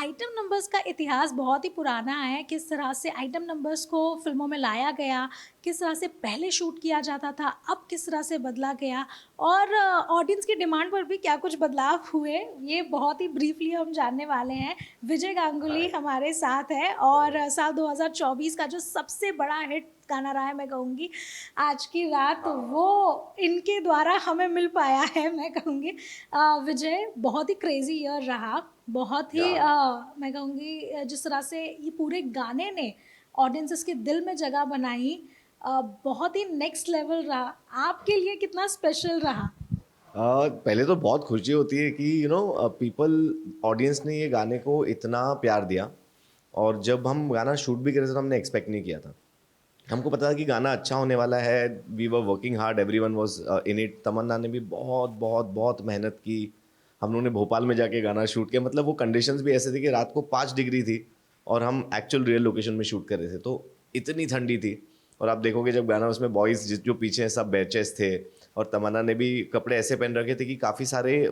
Item numbers का इतिहास बहुत ही पुराना है। किस तरह से आइटम नंबर्स को फ़िल्मों में लाया गया, किस तरह से पहले शूट किया जाता था, अब किस तरह से बदला गया और ऑडियंस की डिमांड पर भी क्या कुछ बदलाव हुए, ये बहुत ही ब्रीफली हम जानने वाले हैं। विजय गांगुली हमारे साथ है और साल 2024 का जो सबसे बड़ा हिट गाना रहा है, मैं कहूँगी आज की रात, वो इनके द्वारा हमें मिल पाया है। मैं कहूँगी विजय बहुत ही क्रेज़ी ईयर रहा, बहुत ही मैं कहूँगी जिस तरह से ये पूरे गाने ने ऑडियंसेस के दिल में जगह बनाई, बहुत ही नेक्स्ट लेवल रहा। आपके लिए कितना स्पेशल रहा? पहले तो बहुत खुशी होती है कि पीपल ऑडियंस ने ये गाने को इतना प्यार दिया। और जब हम गाना शूट भी कर रहे थे तो हमने एक्सपेक्ट नहीं किया था। हमको पता था कि गाना अच्छा होने वाला है। We were working hard, everyone was in it. Tamannaah ने भी बहुत बहुत बहुत मेहनत की। हम लोगों ने भोपाल में जाके गाना शूट किया। मतलब वो कंडीशंस भी ऐसे थे कि रात को 5 डिग्री थी और हम एक्चुअल रियल लोकेशन में शूट कर रहे थे, तो इतनी ठंडी थी। और आप देखोगे जब गाना, उसमें बॉयज़ जो पीछे हैं सब बैचेस थे, और तमन्ना ने भी कपड़े ऐसे पहन रखे थे कि काफ़ी सारे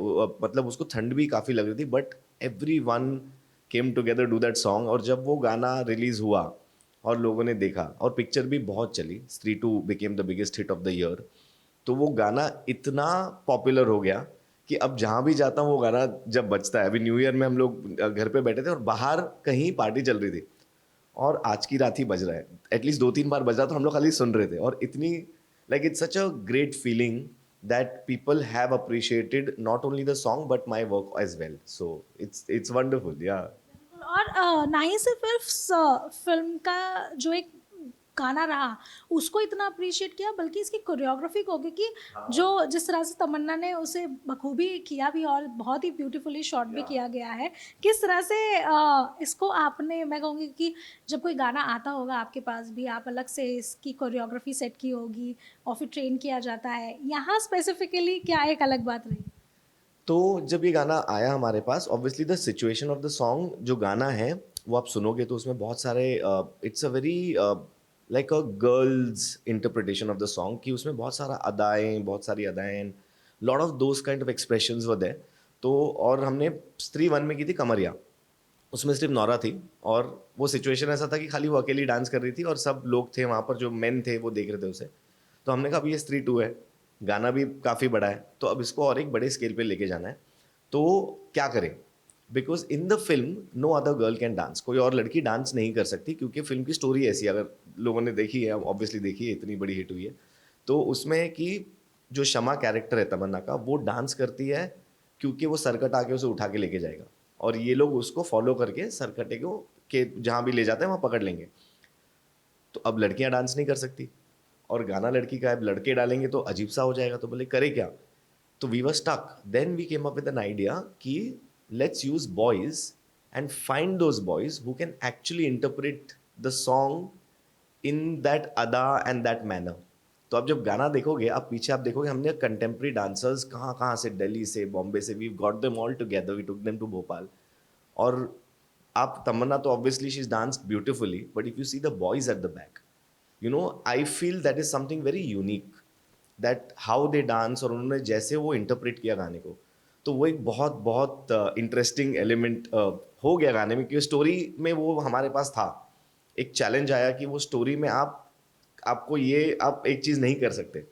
मतलब उसको ठंड भी काफ़ी लग रही थी, but every one came together do that song. और जब वो गाना रिलीज़ हुआ और लोगों ने देखा, और पिक्चर भी बहुत चली, Stree two became the biggest hit of the year, तो वो गाना इतना पॉपुलर हो गया कि अब जहाँ भी जाता हूँ वो गाना जब बजता है। अभी न्यू ईयर में हम लोग घर पे बैठे थे और बाहर कहीं पार्टी चल रही थी और आज की रात ही बज रहा है। एटलीस्ट 2-3 बार बज रहा, तो हम लोग खाली सुन रहे थे। और इतनी like it's such a great feeling that people have appreciated not only the song but my work as well. So it's wonderful yeah. और ना ही सिर्फ फ़िल्म का जो एक गाना रहा, उसको इतना अप्रिशिएट किया, बल्कि इसकी कोरियोग्राफी को, क्योंकि जो जिस तरह से तमन्ना ने उसे बखूबी किया भी और बहुत ही ब्यूटीफुली शॉट भी किया गया है। किस तरह से इसको आपने, मैं कहूँगी कि जब कोई गाना आता होगा आपके पास भी, आप अलग से इसकी कोरियोग्राफी सेट की होगी और फिर ट्रेन किया जाता है। यहाँ स्पेसिफिकली क्या एक अलग बात रही? तो जब ये गाना आया हमारे पास, obviously the situation of the song, जो गाना है वो आप सुनोगे तो उसमें बहुत सारे, it's a very like a girl's interpretation of the song, कि उसमें बहुत सारी अदाएं, lot of those kind of expressions were there. तो और हमने स्त्री वन में की थी कमरिया, उसमें सिर्फ नौरा थी। और वो सिचुएशन ऐसा था कि खाली वो अकेली डांस कर रही थी और सब लोग थे वहाँ पर, जो मेन थे वो देख रहे थे उसे। तो हमने कहा अब ये स्त्री टू है, गाना भी काफ़ी बड़ा है, तो अब इसको और एक बड़े स्केल पे लेके जाना है। तो क्या करें? Because in the film no other girl can dance, कोई और लड़की डांस नहीं कर सकती, क्योंकि फिल्म की स्टोरी ऐसी है। अगर लोगों ने देखी है, ऑब्वियसली देखी है, इतनी बड़ी हिट हुई है। तो उसमें कि जो शमा कैरेक्टर है तमन्ना का, वो डांस करती है क्योंकि वो सरकट आके उसे उठा के लेके जाएगा, और ये लोग उसको फॉलो करके सरकटे को के जहाँ भी ले जाते हैं वहाँ पकड़ लेंगे। तो अब लड़कियां डांस नहीं कर सकती, और गाना लड़की का है, अब लड़के डालेंगे तो अजीब सा हो जाएगा, तो बोले करे क्या? तो we were stuck. Then we came up with an idea कि let's use boys and find those boys who can actually interpret the song in that अदा एंड दैट मैनर। तो अब जब गाना देखोगे, आप पीछे आप देखोगे, हमने कंटेम्प्रेरी डांसर्स कहाँ कहाँ से, दिल्ली से, बॉम्बे से, we got them all together, we took them to Bhopal. और आप तमन्ना तो obviously she is danced beautifully, but if you see the boys at the back, I feel that is something very unique, that how they dance, और उन्होंने जैसे वो interpret किया गाने को, तो वो एक बहुत बहुत इंटरेस्टिंग एलिमेंट हो गया गाने में, क्योंकि स्टोरी में वो हमारे पास था। एक चैलेंज आया कि वो स्टोरी में आपको ये आप एक चीज़ नहीं कर सकते,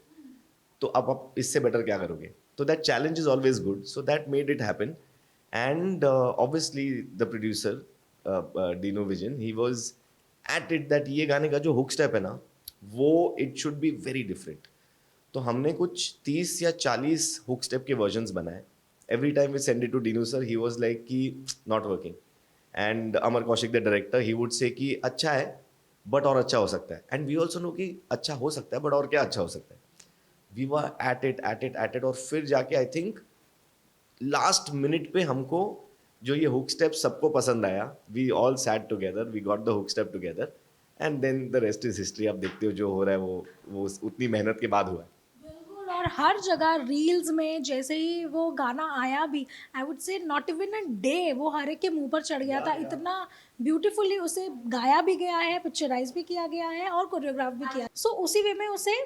तो अब आप इससे बेटर क्या करोगे? तो that challenge is always good, so that made it happen. And obviously the producer Dino Vijan, he was at it that ये गाने का जो हुक स्टेप है ना, वो it should be very different. तो हमने कुछ 30 या 40 हुक स्टेप के वर्जन्स बनाए। Every time we send it to Dinu sir, he was like कि not working. And Amar Kaushik the director, he would say कि अच्छा है बट और अच्छा हो सकता है। एंड वी ऑल्सो नो कि अच्छा हो सकता है बट और क्या अच्छा हो सकता है। वी वर एट इट, और फिर जाके आई थिंक लास्ट मिनट पे हमको जो ये हुक स्टेप सबको पसंद आया, we all sat together, we got the hook step together, and then the rest is history. आप देखते हो जो हो रहा है वो उतनी मेहनत के बाद हुआ है। बिल्कुल, और हर जगह रील्स में जैसे ही वो गाना आया भी, I would say not even a day, वो हर एक के मुंह पर चढ़ गया था। इतना ब्यूटीफुली उसे गाया भी गया है, पिक्चराइज भी किया गया है और कोरियोग्राफ भी किया है। सो उसी वे में उसे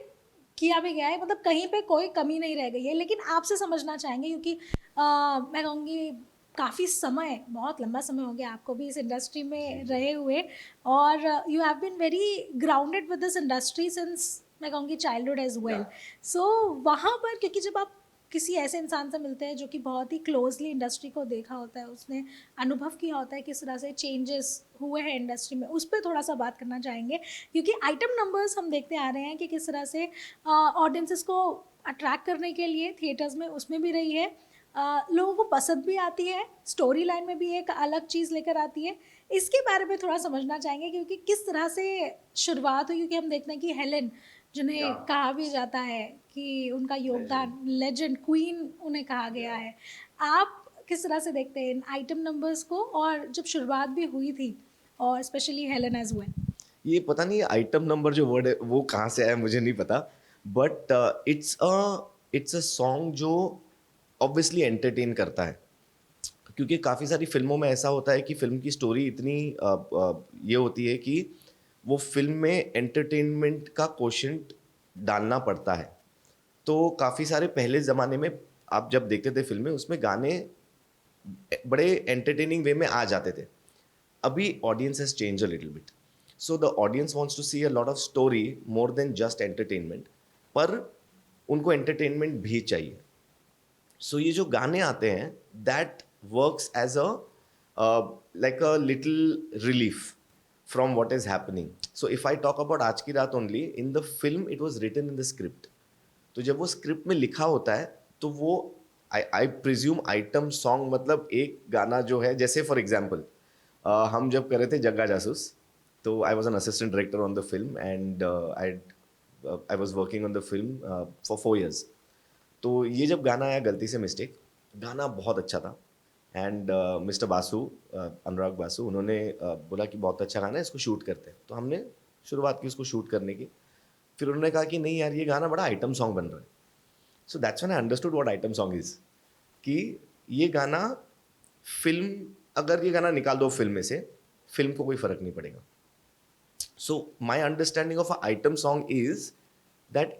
किया भी गया है, मतलब कहीं पे कोई कमी नहीं रह गई है। लेकिन आपसे समझना चाहेंगे, क्योंकि मैं कहूँगी काफ़ी समय, बहुत लंबा समय हो गया आपको भी इस इंडस्ट्री में रहे हुए, और you have been very grounded with this industry since, मैं कहूँगी, चाइल्डहुड एज वेल। सो वहाँ पर, क्योंकि जब आप किसी ऐसे इंसान से मिलते हैं जो कि बहुत ही क्लोजली इंडस्ट्री को देखा होता है, उसने अनुभव किया होता है किस तरह से चेंजेस हुए हैं इंडस्ट्री में, उस पर थोड़ा सा बात करना चाहेंगे। क्योंकि आइटम नंबर्स हम देखते आ रहे हैं कि किस तरह से ऑडियंसेस को अट्रैक्ट करने के लिए थिएटर्स में उसमें भी रही है, लोगों को पसंद भी आती है, स्टोरी लाइन में भी एक अलग चीज़ लेकर आती है। इसके बारे में थोड़ा समझना चाहेंगे, क्योंकि किस तरह से शुरुआत हुई, क्योंकि हम देखते हैं कि हेलेन, जिन्हें कहा भी जाता है कि उनका योगदान लेजेंड क्वीन उन्हें कहा गया है, आप किस तरह से देखते हैं इन आइटम नंबर्स को, और जब शुरुआत भी हुई थी, और स्पेशली हेलेन एज वेल? ये पता नहीं आइटम नंबर जो वर्ड है वो कहाँ से आया मुझे नहीं पता, बट इट्स अ सॉन्ग जो ऑब्वियसली एंटरटेन करता है, क्योंकि काफ़ी सारी फिल्मों में ऐसा होता है कि फिल्म की स्टोरी इतनी ये होती है कि वो फिल्म में एंटरटेनमेंट का क्वोशंट डालना पड़ता है। तो काफ़ी सारे पहले ज़माने में आप जब देखते थे फिल्में, उसमें गाने बड़े एंटरटेनिंग वे में आ जाते थे। अभी audience has change a little bit, so the audience wants to see a lot of story more than just entertainment, पर उनको एंटरटेनमेंट भी चाहिए। सो ये जो गाने आते हैं, that works as a like a little relief from what is happening. So if I talk about आज की रात only, in the film it was written in the script. तो जब वो स्क्रिप्ट में लिखा होता है तो वो आई प्रिज्यूम आइटम सॉन्ग, मतलब एक गाना जो है, जैसे फॉर एग्जाम्पल हम जब कर रहे थे जग्गा जासूस, तो I was an assistant director on the film, and I was working on the film for 4 years। तो ये जब गाना आया गलती से मिस्टेक, गाना बहुत अच्छा था, एंड मिस्टर बासु, अनुराग बासु, उन्होंने बोला कि बहुत अच्छा गाना है, इसको शूट करते हैं। तो हमने शुरुआत की उसको शूट करने की। फिर उन्होंने कहा कि नहीं यार, ये गाना बड़ा आइटम सॉन्ग बन रहा है। So that's when I understood what item song is, कि ये गाना फिल्म, अगर ये गाना निकाल दो फिल्म में से, फिल्म को कोई फर्क नहीं पड़ेगा। So my understanding of an item song is that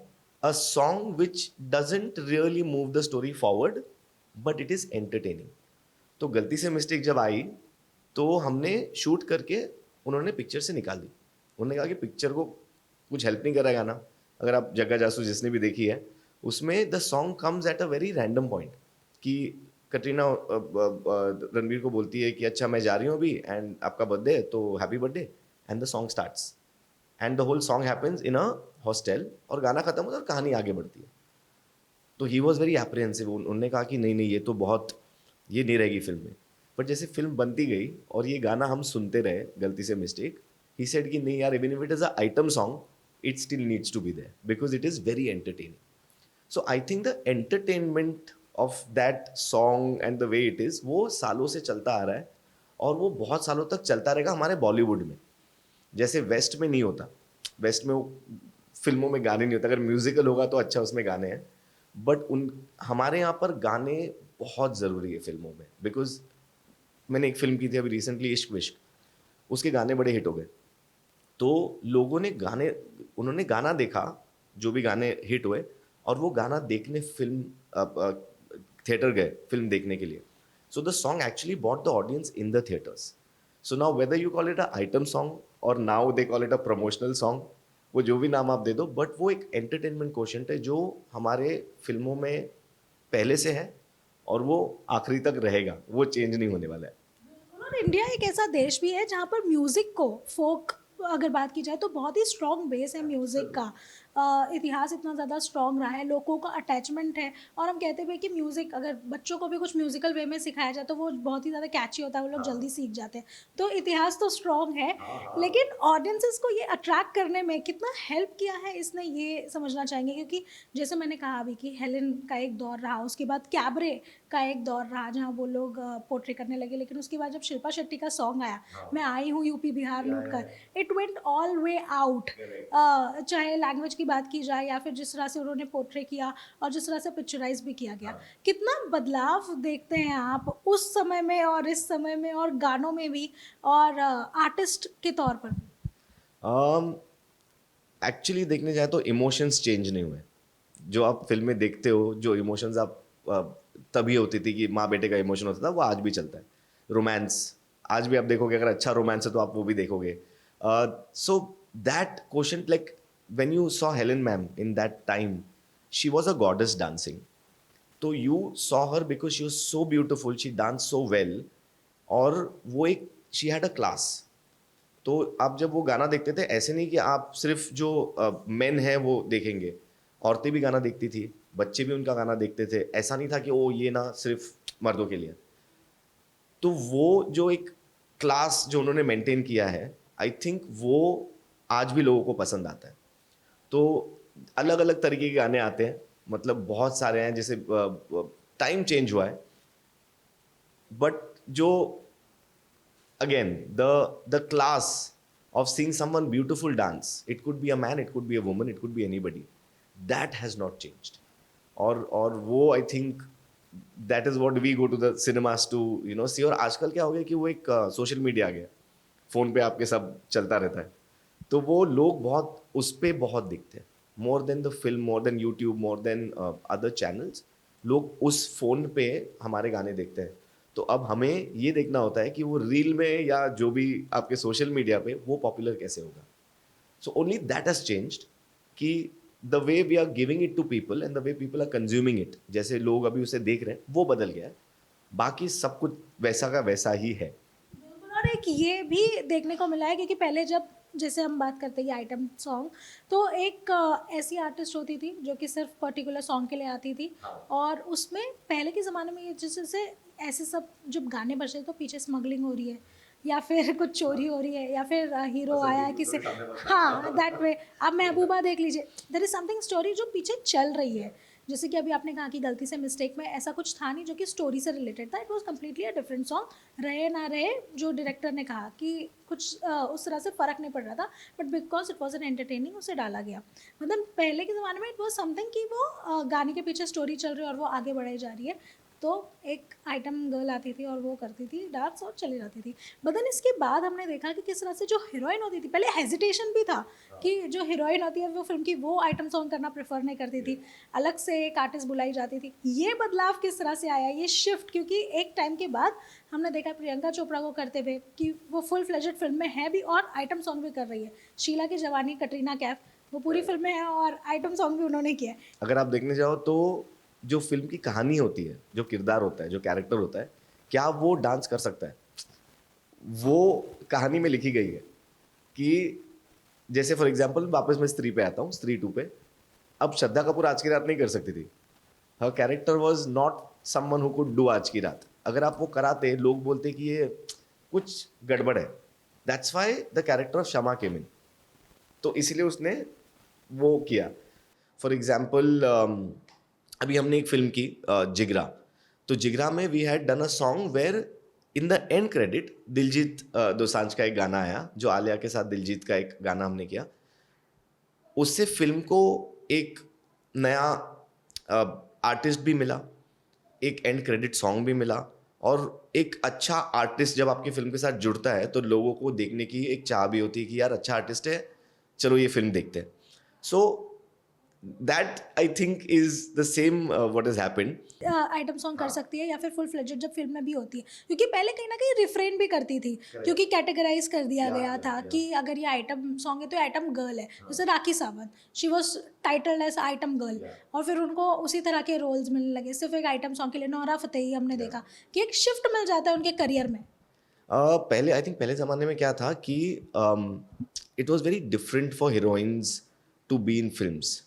a song which doesn't really move the story forward, but it is entertaining. तो गलती से मिस्टेक जब आई, तो हमने शूट करके उन्होंने पिक्चर से निकाल दी। उन्होंने कहा कि पिक्चर को कुछ हेल्प नहीं कर रहा गाना। अगर आप जग्गा जासूस जिसने भी देखी है, उसमें the song comes at a very random point, कि कटरीना रणबीर को बोलती है कि अच्छा मैं जा रही हूँ अभी, एंड आपका बर्थडे है तो happy birthday, and the song starts, and the whole song happens in a hostel, और गाना खत्म होता है और कहानी आगे बढ़ती है। तो ही वॉज वेरी एप्रिहेंसिव, उन्होंने कहा कि नहीं नहीं, ये तो बहुत, ये नहीं रहेगी फिल्म में। बट जैसे फिल्म बनती गई और ये गाना हम सुनते रहे गलती से मिस्टेक, ही सेड कि नहीं यार, even if it is a item song, it still needs to be there because it is very entertaining. So I think the entertainment of that song and the way it is, वो सालों से चलता आ रहा है, और वो बहुत सालों तक चलता रहेगा हमारे बॉलीवुड में। जैसे वेस्ट में नहीं होता, वेस्ट में वो फिल्मों में गाने नहीं होते, अगर म्यूजिकल होगा तो अच्छा उसमें गाने हैं, बट उन हमारे यहाँ पर गाने बहुत ज़रूरी है फिल्मों में, बिकॉज मैंने एक फिल्म की थी अभी रिसेंटली, इश्क विश्क, उसके गाने बड़े हिट हो गए। तो लोगों ने गाने, उन्होंने गाना देखा, जो भी गाने हिट हुए, और वो गाना देखने फिल्म थिएटर गए फिल्म देखने के लिए। So the song actually bought the audience in the theatres. So now whether you call it a item song और now they call it a promotional song, वो जो भी नाम आप दे दो, बट वो एक एंटरटेनमेंट क्वोशंट है जो हमारे फिल्मों में पहले से है, और वो आखिरी तक रहेगा, वो चेंज नहीं होने वाला है। और इंडिया एक ऐसा देश भी है जहाँ पर म्यूज़िक को, फोक अगर बात की जाए तो बहुत ही स्ट्रॉन्ग बेस है म्यूज़िक का। इतिहास इतना ज़्यादा स्ट्रॉन्ग रहा है, लोगों का अटैचमेंट है, और हम कहते भी हैं कि म्यूज़िक अगर बच्चों को भी कुछ म्यूज़िकल वे में सिखाया जाए तो वो बहुत ही ज़्यादा कैची होता है, वो लोग जल्दी सीख जाते हैं। तो इतिहास तो स्ट्रॉन्ग है, लेकिन ऑडियंसेस को ये अट्रैक्ट करने में कितना हेल्प किया है इसने, ये समझना चाहेंगे। क्योंकि जैसे मैंने कहा अभी कि हेलेन का एक दौर रहा, उसके बाद कैबरे का एक दौर रहा जहाँ वो लोग पोर्ट्रे करने लगे, लेकिन उसके बाद जब शिल्पा शेट्टी का सॉन्ग आया, मैं आई हूँ यूपी बिहार लूट कर, it went all way out. चाहे लैंग्वेज की बात की जाए या फिर जिस तरह से उन्होंने पोर्ट्रे किया और जिस तरह से पिक्चराइज भी किया गया, कितना बदलाव देखते हैं आप उस समय में और इस समय में, और गानों में भी, और आर्टिस्ट के तौर पर भी? एक्चुअली देखने जाए तो इमोशंस चेंज नहीं हुए। जो आप फिल्म में देखते हो, जो इमोशंस आप तभी होती थी कि माँ बेटे का इमोशन होता था, वो आज भी चलता है. रोमांस आज भी आप देखोगे, अगर अच्छा रोमांस है तो आप वो भी देखोगे. So that question, like when you saw Helen ma'am in that time, she was a goddess dancing. तो you saw her because she was so beautiful, she dance so well. और वो एक, शी हैड अ क्लास. तो आप जब वो गाना देखते थे, ऐसे नहीं कि आप सिर्फ जो मेन है वो देखेंगे, औरतें भी गाना देखती थी, बच्चे भी उनका गाना देखते थे. ऐसा नहीं था कि ओ ये ना सिर्फ मर्दों के लिए. तो वो जो एक क्लास जो उन्होंने मेंटेन किया है, आई थिंक वो आज भी लोगों को पसंद आता है. तो अलग अलग तरीके के गाने आते हैं, मतलब बहुत सारे हैं. जैसे टाइम चेंज हुआ है, बट जो again the class of seeing someone beautiful dance, it could be a man, it could be a woman, it could be anybody, that has not changed. और वो I think that is what we go to the cinemas to see. और आजकल क्या हो गया कि वो एक सोशल मीडिया आ गया, फोन पे आपके सब चलता रहता है. तो वो लोग बहुत उस पे बहुत दिखते हैं, more than the film, more than YouTube, more than other channels. लोग उस फोन पे हमारे गाने देखते हैं. तो अब हमें ये देखना होता है कि वो रील में या जो भी आपके सोशल मीडिया पे वो पॉपुलर कैसे होगा. So only that has changed, कि the way we are giving it to people and the way people are consuming it, जैसे लोग अभी उसे देख रहे हैं वो बदल गया है. बाकी सब कुछ वैसा का वैसा ही है. बिल्कुल, और एक ये भी देखने को मिला है क्योंकि पहले जब जैसे हम बात करते हैं आइटम सॉन्ग, तो एक ऐसी आर्टिस्ट होती थी जो कि सिर्फ पर्टिकुलर सॉन्ग के लिए आती थी. और उसमें पहले के ज़माने में ये जैसे ऐसे सब जब गाने बज रहे तो पीछे स्मगलिंग हो रही है या फिर कुछ चोरी हो रही है या फिर हीरो आया है किसी, हाँ दैट वे. अब महबूबा देख लीजिए, देयर इज समथिंग स्टोरी जो पीछे चल रही है. जैसे कि अभी आपने कहा कि गलती से मिस्टेक में ऐसा कुछ था नहीं जो कि स्टोरी से रिलेटेड था, it was completely a different song. रहे ना रहे, जो डायरेक्टर ने कहा कि कुछ उस तरह से फ़र्क नहीं पड़ रहा था, but because it was an entertaining उसे डाला गया. मतलब पहले के ज़माने में इट वॉज समथिंग कि वो गाने के पीछे स्टोरी चल रही है और वो आगे बढ़ाई जा रही है. तो एक आइटम गर्ल आती थी और वो करती थी डांस और चली जाती थी. बट देन इसके बाद हमने देखा कि किस तरह से जो हीरोइन होती थी, पहले हेजिटेशन भी था कि जो हीरोइन होती है वो फिल्म की वो आइटम सॉन्ग करना प्रेफर नहीं करती थी, अलग से एक आर्टिस्ट बुलाई जाती थी. ये बदलाव किस तरह से आया, ये शिफ्ट? क्योंकि एक टाइम के बाद हमने देखा प्रियंका चोपड़ा को करते हुए कि वो फुल फ्लेजेड फिल्म में है भी और आइटम सॉन्ग भी कर रही है. शीला की जवानी, कटरीना कैफ, वो पूरी फिल्म में है और आइटम सॉन्ग भी उन्होंने किया है. अगर आप देखने जाओ तो जो फिल्म की कहानी होती है, जो किरदार होता है, जो कैरेक्टर होता है, क्या वो डांस कर सकता है? वो कहानी में लिखी गई है कि जैसे फॉर एग्जांपल वापस मैं स्त्री पे आता हूँ, स्त्री 2 पे. अब श्रद्धा कपूर आज की रात नहीं कर सकती थी. Her character was not someone who could do आज की रात. अगर आप वो कराते, लोग बोलते कि ये कुछ गड़बड़ है. That's why the character of Shama came in. तो इसलिए उसने वो किया. फॉर एग्जाम्पल अभी हमने एक फिल्म की जिगरा. तो जिगरा में we had done a song where in the end credit Diljit Dosanjh का एक गाना आया, जो आलिया के साथ दिलजीत का एक गाना हमने किया. उससे फिल्म को एक नया आर्टिस्ट भी मिला, एक एंड क्रेडिट सॉन्ग भी मिला, और एक अच्छा आर्टिस्ट जब आपकी फिल्म के साथ जुड़ता है तो लोगों को देखने की एक चाह भी होती है कि यार अच्छा आर्टिस्ट है, चलो ये फिल्म देखते हैं. सो that I think is the same what has happened. Item song कर सकती है या फिर फुल फ्लेजेड जब फिल्म में भी होती है, क्योंकि पहले कहीं ना कहीं रिफ्रेन भी करती थी क्योंकि कैटेगराइज कर दिया गया था कि अगर ये आइटम सॉन्ग है तो आइटम गर्ल है. जैसे Rakhi Sawant, she was titled as item girl, और फिर उनको उसी तरह के रोल्स मिलने लगे सिर्फ एक आइटम सॉन्ग के लिए. नोरा फतेही हमने देखा कि एक शिफ्ट मिल जाता है उनके करियर में. पहले आई थिंक पहले ज़माने में क्या था कि it was very different for heroines to be in films.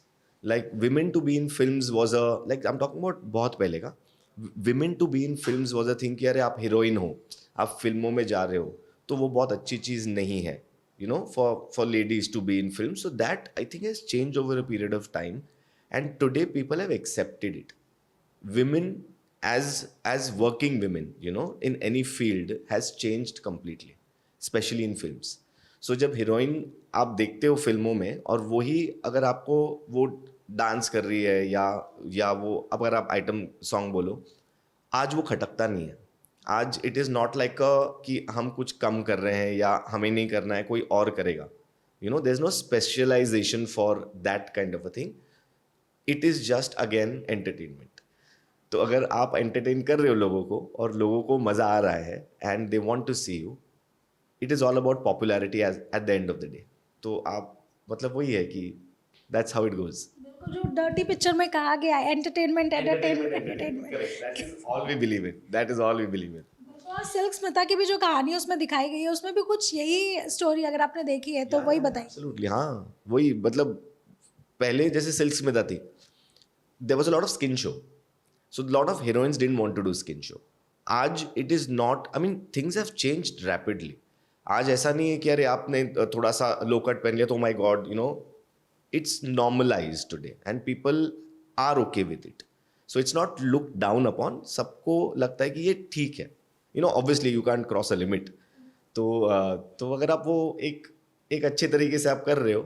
Like women to be in films was a, like I am talking about बहुत पहले का. Women to be in films was a thing कि अरे आप heroine हो, आप फिल्मों में जा रहे हो, तो वो बहुत अच्छी चीज़ नहीं है, you know, for ladies to be in film. So that I think has change over a period of time, and today people have accepted it. Women as working women, you know, in any field has changed completely, especially in films. So जब heroine आप देखते हो फिल्मों में, और वही अगर आपको वो डांस कर रही है या वो अगर आप आइटम सॉन्ग बोलो, आज वो खटकता नहीं है. आज इट इज़ नॉट लाइक कि हम कुछ कम कर रहे हैं या हमें नहीं करना है, कोई और करेगा. You know, there is no specialization for that kind of a thing. It is just again entertainment. तो अगर आप एंटरटेन कर रहे हो लोगों को और लोगों को मजा आ रहा है and they want to see you, it is all about popularity at the end of the day. तो आप मतलब वही है कि दैट्स हाउ इट गोज. बिल्कुल, जो डर्टी पिक्चर में कहा गया है, entertainment entertainment entertainment. Correct. That is all we believe in. That is all we believe in. और सिल्क स्मिता की भी जो कहानी उसमें दिखाई गई है, उसमें भी कुछ यही स्टोरी अगर आपने देखी है तो वही बताइए. Absolutely, हाँ वही मतलब पहले जैसे सिल्क स्मिता थी, there was a lot of skin show. So a lot of heroines didn't want to do skin show. आज it is not, I mean things have changed rapidly. आज ऐसा नहीं है कि अरे आपने थोड़ा सा लो कट पहन लिया तो my God you know, it's normalized today and people are okay with it. So it's not looked down upon. सबको लगता है कि ये ठीक है. You know, obviously you can't cross a limit. तो अगर आप वो एक अच्छे तरीके से आप कर रहे हो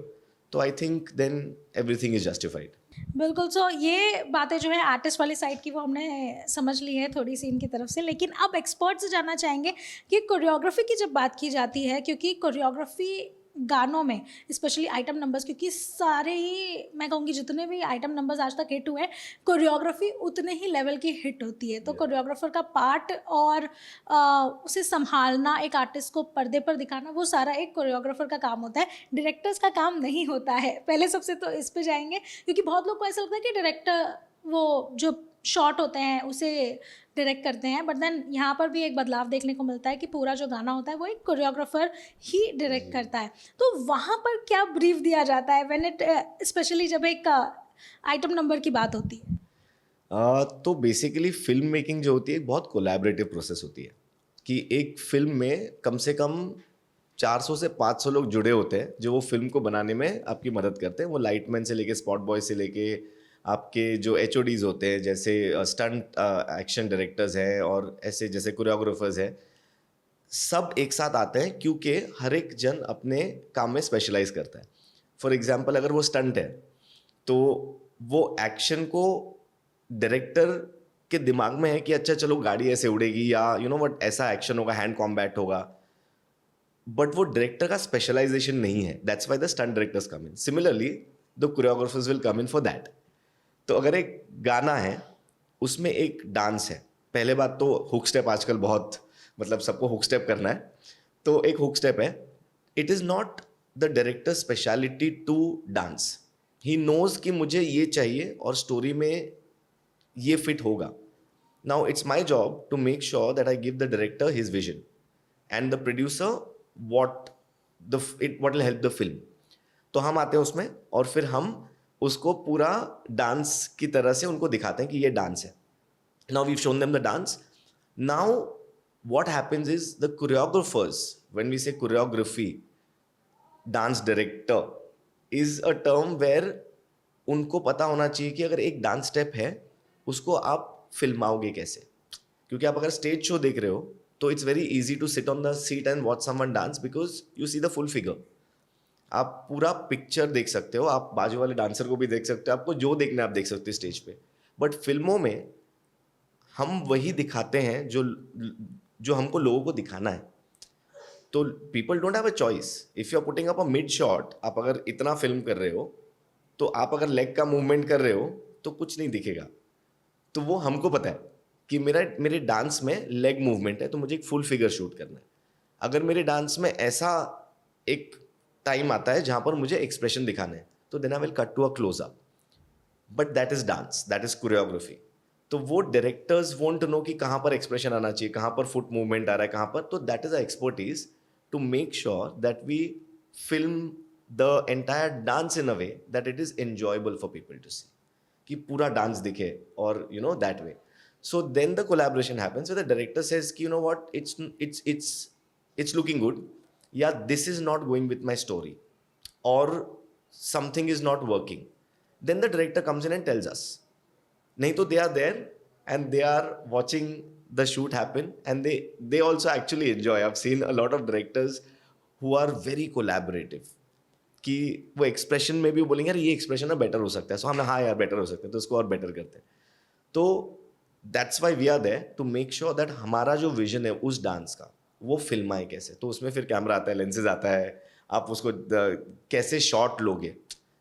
तो I think then everything is justified. बिल्कुल. सो ये बातें जो है आर्टिस्ट वाली साइड की वो हमने समझ ली है थोड़ी सी इनकी तरफ से, लेकिन अब एक्सपर्ट से जानना चाहेंगे कि कोरियोग्राफी की जब बात की जाती है, क्योंकि कोरियोग्राफी गानों में स्पेशली आइटम नंबर्स, क्योंकि सारे ही मैं कहूँगी जितने भी आइटम नंबर्स आज तक हिट हुए हैं, कोरियोग्राफी उतने ही लेवल की हिट होती है. तो कोरियोग्राफर का पार्ट और उसे संभालना, एक आर्टिस्ट को पर्दे पर दिखाना, वो सारा एक कोरियोग्राफर का काम होता है, डायरेक्टर्स का काम नहीं होता है. पहले सबसे तो इस पे जाएंगे, क्योंकि बहुत लोग को ऐसा लगता है कि डायरेक्टर वो जो शॉट होते हैं उसे डायरेक्ट करते हैं, बट देन यहाँ पर भी एक बदलाव देखने को मिलता है कि पूरा जो गाना होता है वो एक कोरियोग्राफर ही डायरेक्ट करता है. तो वहाँ पर क्या ब्रीफ दिया जाता है व्हेन इट, स्पेशली जब एक आइटम नंबर की बात होती है? तो बेसिकली फिल्म मेकिंग जो होती है एक बहुत कोलैबोरेटिव प्रोसेस होती है कि एक फिल्म में कम से कम 400 से 500 लोग जुड़े होते हैं जो वो फिल्म को बनाने में आपकी मदद करते हैं. वो लाइटमैन से लेके स्पॉट बॉय से लेके आपके जो HODs होते हैं, जैसे स्टंट एक्शन डायरेक्टर्स हैं और ऐसे जैसे कोरियोग्राफर्स हैं, सब एक साथ आते हैं क्योंकि हर एक जन अपने काम में स्पेशलाइज करता है. फॉर एग्जांपल अगर वो स्टंट है तो वो एक्शन को डायरेक्टर के दिमाग में है कि अच्छा चलो गाड़ी ऐसे उड़ेगी या यू नो व्हाट ऐसा एक्शन होगा, हैंड कॉम्बैट होगा, बट वो डायरेक्टर का स्पेशलाइजेशन नहीं है. That's why the stunt directors come in. Similarly the choreographers will come in for that. तो अगर एक गाना है उसमें एक डांस है, पहले बात तो हुक स्टेप आजकल बहुत मतलब सबको हुक स्टेप करना है, तो एक हुक स्टेप है. It is not the director specialty to dance. He knows कि मुझे ये चाहिए और स्टोरी में ये फिट होगा. Now it's my job to make sure that I give the director his vision and the producer what will help the film. तो हम आते हैं उसमें और फिर हम उसको पूरा डांस की तरह से उनको दिखाते हैं कि ये डांस है. Now we shown them the dance. Now what happens is the choreographers, when we say choreography, dance director is a term where उनको पता होना चाहिए कि अगर एक डांस स्टेप है उसको आप फिल्माओगे कैसे. क्योंकि आप अगर स्टेज शो देख रहे हो तो it's very easy to sit on the seat and watch someone dance because you see the full figure. आप पूरा पिक्चर देख सकते हो, आप बाजू वाले डांसर को भी देख सकते हो, आपको जो देखना है आप देख सकते हो स्टेज पे. बट फिल्मों में हम वही दिखाते हैं जो हमको लोगों को दिखाना है. तो people don't have a choice. If you are putting up a mid shot, आप अगर इतना फिल्म कर रहे हो तो आप अगर लेग का मूवमेंट कर रहे हो तो कुछ नहीं दिखेगा. तो वो हमको पता है कि मेरे डांस में लेग मूवमेंट है तो मुझे एक फुल फिगर शूट करना है. अगर मेरे डांस में ऐसा एक टाइम आता है जहां पर मुझे एक्सप्रेशन दिखाना है तो then I will cut to a close up. But that is dance, that is choreography. तो वो डायरेक्टर्स वॉन्ट टू नो कि कहां पर एक्सप्रेशन आना चाहिए, कहां पर फुट मूवमेंट आ रहा है, कहां पर. तो that is a expertise to make sure that we film the entire dance in a way that it is enjoyable for people to see, कि पूरा डांस दिखे और you know that way. So then the collaboration happens where the director says you know what, it's looking good, yeah, this is not going with my story, or something is not working. Then the director comes in and tells us. Nahi to they are there and they are watching the shoot happen and they also actually enjoy. I've seen a lot of directors who are very collaborative कि वो expression में भी बोलेंगे यार ये expression ना better हो सकता है, सो हम हाँ यार बेटर हो सकता है तो उसको और बेटर करते हैं. तो that's why we are there to make sure that हमारा जो विजन है उस डांस का वो फिल्म आए कैसे. तो उसमें फिर कैमरा आता है, लेंसेज आता है, आप उसको कैसे शॉट लोगे.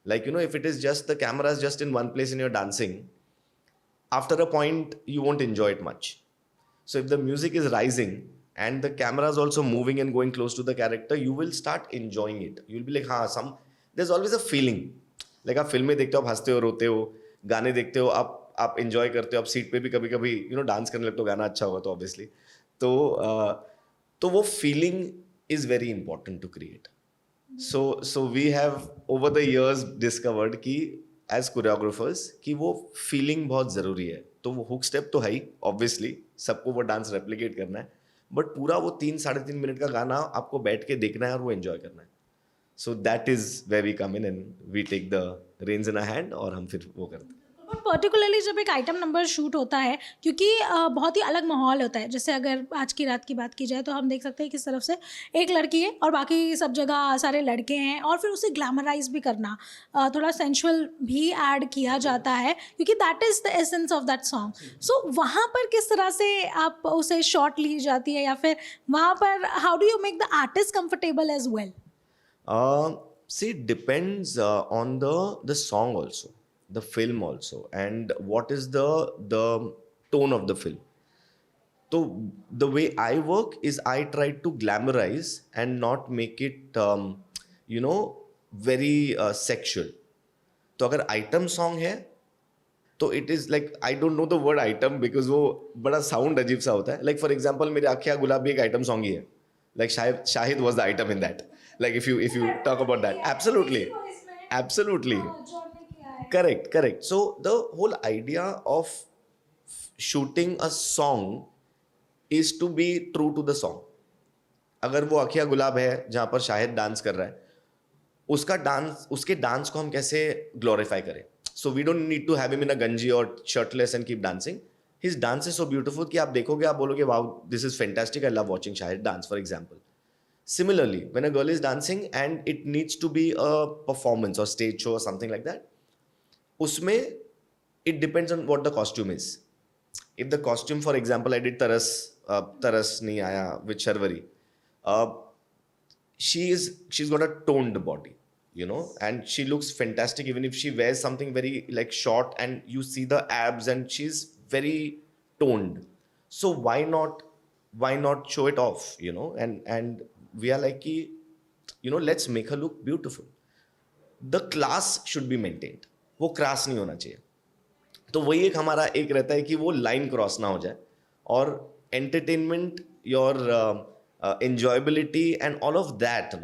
Like you know if it is just the camera is just in one place in your dancing, after a point you won't enjoy it much. So if the music is rising and the camera is also moving and going close to the character, you will start enjoying it. You'll be like, हाँ, some there's always a feeling. Like आप फिल्में देखते हो, आप हंसते हो, रोते हो, गाने देखते हो, आप enjoy करते हो, आप सीट पे भी कभी कभी डांस करने लगते हो, गाना अच्छा होगा तो ऑब्वियसली. तो तो वो feeling is very important to create. So we have over the years discovered कि as choreographers कि वो feeling बहुत ज़रूरी है. तो वो hook step तो है ही obviously, सबको वो डांस replicate करना है, बट पूरा वो 3-3.5 मिनट का गाना आपको बैठ के देखना है और वो enjoy करना है. So that is where we come in and we take the reins in our hand और हम फिर वो करते हैं. और पर्टिकुलरली जब एक आइटम नंबर शूट होता है, क्योंकि बहुत ही अलग माहौल होता है. जैसे अगर आज की रात की बात की जाए तो हम देख सकते हैं किस तरफ से एक लड़की है और बाकी सब जगह सारे लड़के हैं, और फिर उसे ग्लैमराइज भी करना, थोड़ा सेंशुअल भी ऐड किया जाता है, क्योंकि that is the essence of that song. So वहाँ पर किस तरह से आप उसे शॉट ली जाती है, या फिर वहाँ पर how do you make the artist comfortable as well? See, it depends on the song also, the film also, and what is the tone of the film. So the way I work is I try to glamorize and not make it very sexual. तो अगर item song है तो it is like, I don't know the word item because वो बड़ा sound अजीब सा होता है. Like for example मेरे आँखें गुलाब भी एक item song ही है. Like Shahid was the item in that. Like if you talk about that, absolutely. Correct. So the whole idea of shooting a song is to be true to the song. अगर वो अखिया गुलाब है जहाँ पर Shahid dance कर रहा है, उसके डांस को हम कैसे ग्लोरीफाई करें. So we don't need to have him in a ganji or shirtless and keep dancing. His dance is so beautiful कि आप देखोगे, आप बोलोगे wow, this is fantastic, I love watching Shahid dance, for example. Similarly, when a girl is dancing and it needs to be a performance or stage show or something like that, उसमें it depends on what the costume is. If the costume, for example, I did Taras नहीं आया with Sharvari, she's got a toned body, and she looks fantastic even if she wears something very like short and you see the abs and she's very toned. So why not show it off, and we are like कि, let's make her look beautiful. The class should be maintained. वो cross नहीं होना चाहिए. तो वही एक हमारा एक रहता है कि वो लाइन क्रॉस ना हो जाए, और entertainment, your enjoyability and all of that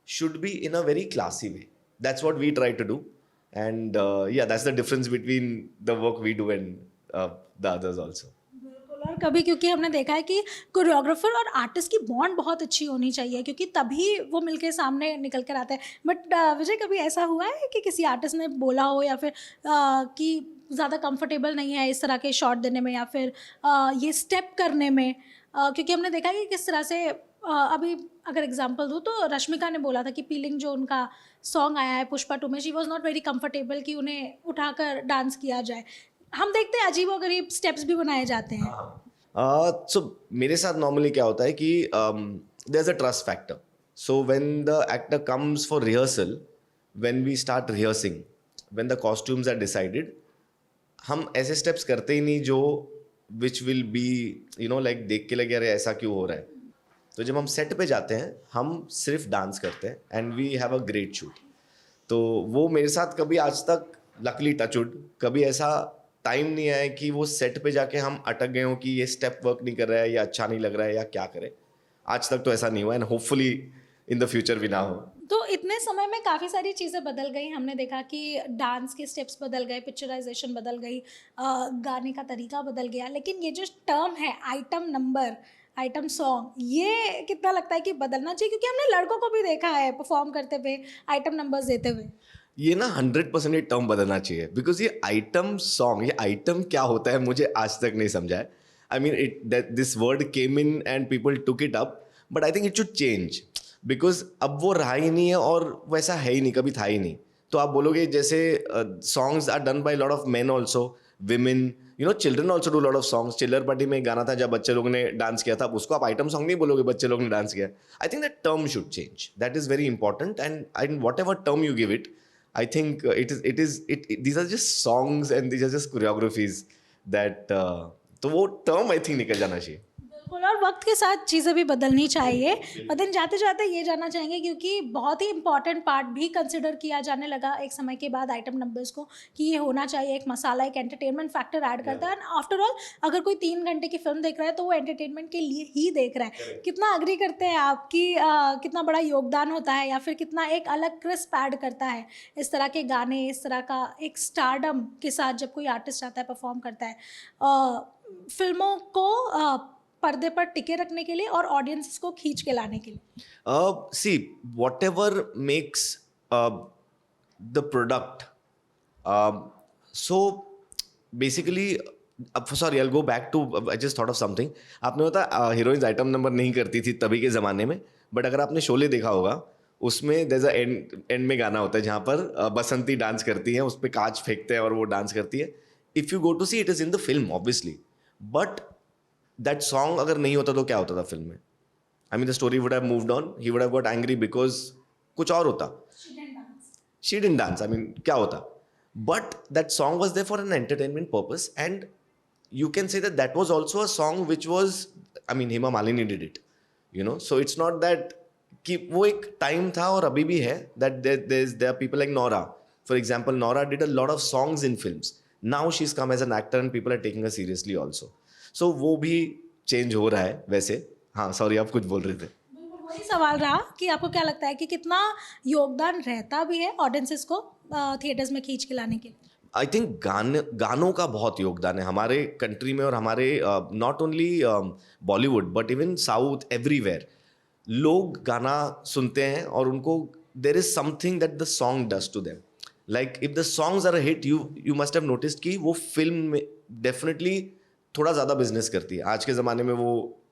should be in a very classy way. That's what we try to do, and that's the difference between the work we do and the others also. और कभी, क्योंकि हमने देखा है कि choreographer और artist की bond बहुत अच्छी होनी चाहिए, क्योंकि तभी वो मिलके सामने निकल कर आते हैं. बट विजय, कभी ऐसा हुआ है कि किसी आर्टिस्ट ने बोला हो, या फिर कि ज़्यादा कंफर्टेबल नहीं है इस तरह के शॉट देने में, या फिर ये स्टेप करने में? क्योंकि हमने देखा है कि किस तरह से अभी अगर एग्जांपल दूँ तो रश्मिका ने बोला था कि पीलिंग जो उनका सॉन्ग आया है पुष्पा 2 में, she was not very comfortable कि उन्हें उठाकर डांस किया जाए. हम देखते हैं अजीबोगरीब स्टेप्स भी बनाए जाते हैं. So मेरे साथ नॉर्मली क्या होता है कि there's a trust factor. So when the actor comes for rehearsal, when we start rehearsing, when the costumes are decided, हम ऐसे steps करते ही नहीं जो which will be like देख के लगे अरे ऐसा क्यों हो रहा है. तो जब हम सेट पे जाते हैं हम सिर्फ डांस करते हैं and we have a great shoot. तो वो मेरे साथ कभी आज तक लकली टचवुड कभी ऐसा टाइम नहीं आया कि वो सेट पे जाके हम अटक गए हो कि ये स्टेप वर्क नहीं कर रहा है या अच्छा नहीं लग रहा है या क्या करें. आज तक तो ऐसा नहीं हुआ, and hopefully in the future भी ना हो. तो इतने समय में काफ़ी सारी चीज़ें बदल गई. हमने देखा कि डांस के स्टेप्स बदल गए, पिक्चराइजेशन बदल गई, गाने का तरीका बदल गया, लेकिन ये जो टर्म है आइटम नंबर, आइटम सॉन्ग, ये कितना लगता है कि बदलना चाहिए? क्योंकि हमने लड़कों को भी देखा है परफॉर्म करते हुए, आइटम नंबर्स देते हुए. ये 100% ये टर्म बदलना चाहिए, बिकॉज ये आइटम सॉन्ग, ये आइटम क्या होता है मुझे आज तक नहीं समझा है. I mean this word came in and people took it up, but I think it should change, because अब वो रहा ही नहीं है और वैसा है ही नहीं, कभी था ही नहीं. तो आप बोलोगे जैसे songs are done by lot of men also, women, children also do lot of songs. Chillar Party में एक गाना था जब बच्चे लोगों ने डांस किया था, उसको आप आइटम सॉन्ग नहीं बोलोगे, बच्चे लोग ने डांस किया. I think that term should change. That is very important, and what ever term you give it, I think these are just songs and these are just choreographies. That तो वो term I think निकल जाना चाहिए। बिल्कुल, और वक्त के साथ चीज़ें भी बदलनी चाहिए। मदन, जाते जाते ये जानना चाहेंगे, क्योंकि बहुत ही इंपॉर्टेंट पार्ट भी कंसिडर किया जाने लगा एक समय के बाद आइटम नंबर्स को, कि ये होना चाहिए, एक मसाला, एक एंटरटेनमेंट फैक्टर ऐड करता है। एंड आफ्टर ऑल अगर कोई 3 घंटे की फिल्म देख रहा है तो वो एंटरटेनमेंट के लिए ही देख रहा है। कितना अग्री करते हैं आप कि कितना बड़ा योगदान होता है, या फिर कितना एक अलग क्रिस्प ऐड करता है इस तरह के गाने, इस तरह का एक स्टारडम के साथ जब कोई आर्टिस्ट आता है, परफॉर्म करता है फिल्मों को पर्दे पर टिके रखने के लिए और ऑडियंस को खींच के लाने के लिए? See, whatever makes the product. So basically, sorry, I'll go back to. I just thought of something. आपने पता हीरोइंस आइटम नंबर नहीं करती थी तभी के ज़माने में, बट अगर आपने शोले देखा होगा उसमें there's a एंड में गाना होता है जहाँ पर बसंती डांस करती है, उस पर कांच फेंकते हैं और वो डांस करती है. If you go to see, it is in the film obviously, but that song अगर नहीं होता तो क्या होता था फिल्म में? I mean, the story would have moved on. He would have got angry because कुछ और होता. She didn't dance. I mean, क्या होता? But that song was there for an entertainment purpose, and you can say that that was also a song which was, I mean, Hema Malini did it. You know, so it's not that कि वो एक time था और अभी भी है that there are people like Nora. For example, Nora did a lot of songs in films. Now she's come as an actor and people are taking her seriously also. So वो भी change हो रहा है वैसे. हाँ, sorry, आप कुछ बोल रहे थे। बिल्कुल, वही सवाल रहा कि आपको क्या लगता है कि कितना योगदान रहता भी है ऑडियंसेस को थिएटर्स में खींच के लाने के लिए? आई थिंक गानों का बहुत योगदान है हमारे कंट्री में, और हमारे not only Bollywood but even south, everywhere लोग गाना सुनते हैं और उनको there is something that the song does to them. Like if the songs are a hit, you must have noticed कि वो फिल्म में डेफिनेटली थोड़ा ज़्यादा बिजनेस करती है. आज के ज़माने में वो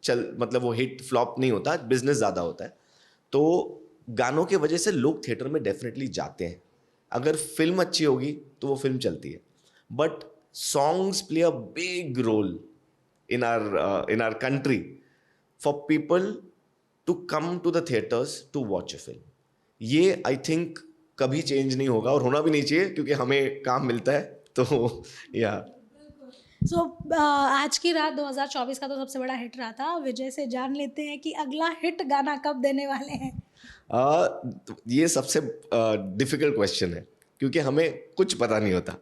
मतलब वो हिट फ्लॉप नहीं होता, बिजनेस ज़्यादा होता है. तो गानों के वजह से लोग थिएटर में डेफिनेटली जाते हैं. अगर फिल्म अच्छी होगी तो वो फिल्म चलती है, but songs play a big role in our country for people to come to the theatres to watch a film. ये आई थिंक कभी चेंज नहीं होगा और होना भी नहीं चाहिए, क्योंकि हमें काम मिलता है. तो या सो आज की रात 2024 का तो सबसे बड़ा हिट रहा था. विजय से जान लेते हैं कि अगला हिट गाना कब देने वाले हैं. ये सबसे डिफिकल्ट क्वेश्चन है, क्योंकि हमें कुछ पता नहीं होता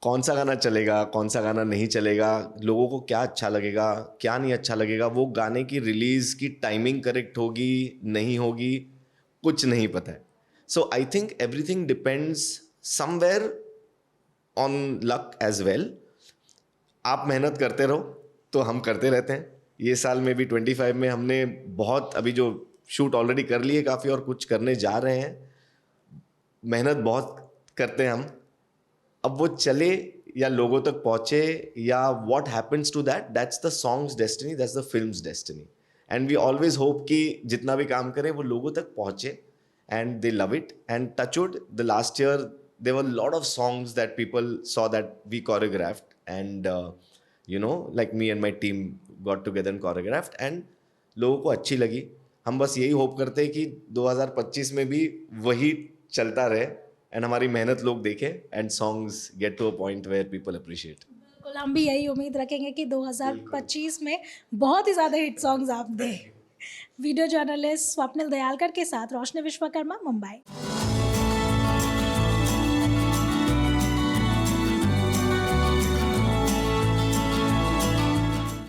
कौन सा गाना चलेगा, कौन सा गाना नहीं चलेगा, लोगों को क्या अच्छा लगेगा, क्या नहीं अच्छा लगेगा, वो गाने की रिलीज़ की टाइमिंग करेक्ट होगी नहीं होगी, कुछ नहीं पता है. So I think everything depends somewhere on luck as well. आप मेहनत करते रहो तो हम करते रहते हैं. ये साल में भी 25 में हमने बहुत, अभी जो शूट ऑलरेडी कर लिए काफ़ी और कुछ करने जा रहे हैं. मेहनत बहुत करते हैं हम. अब वो चले या लोगों तक पहुँचे या what happens to that, that's the songs destiny, that's the films destiny. And we always hope कि जितना भी काम करें वो लोगों तक पहुँचे and they love it. And touch wood, the last year there were a lot of songs that people saw that we choreographed, and like me and my team got together and choreographed, and लोगों को अच्छी लगी. हम बस यही hope करते हैं कि 2025 में भी वही चलता रहे एंड हमारी मेहनत लोग देखें and songs get to a point where people appreciate. बिल्कुल, हम भी यही उम्मीद रखेंगे कि 2025 में बहुत ही ज़्यादा हिट सॉन्ग्स आप दें. वीडियो जर्नलिस्ट स्वप्निल दयालकर के साथ रोशनी विश्वकर्मा, मुंबई.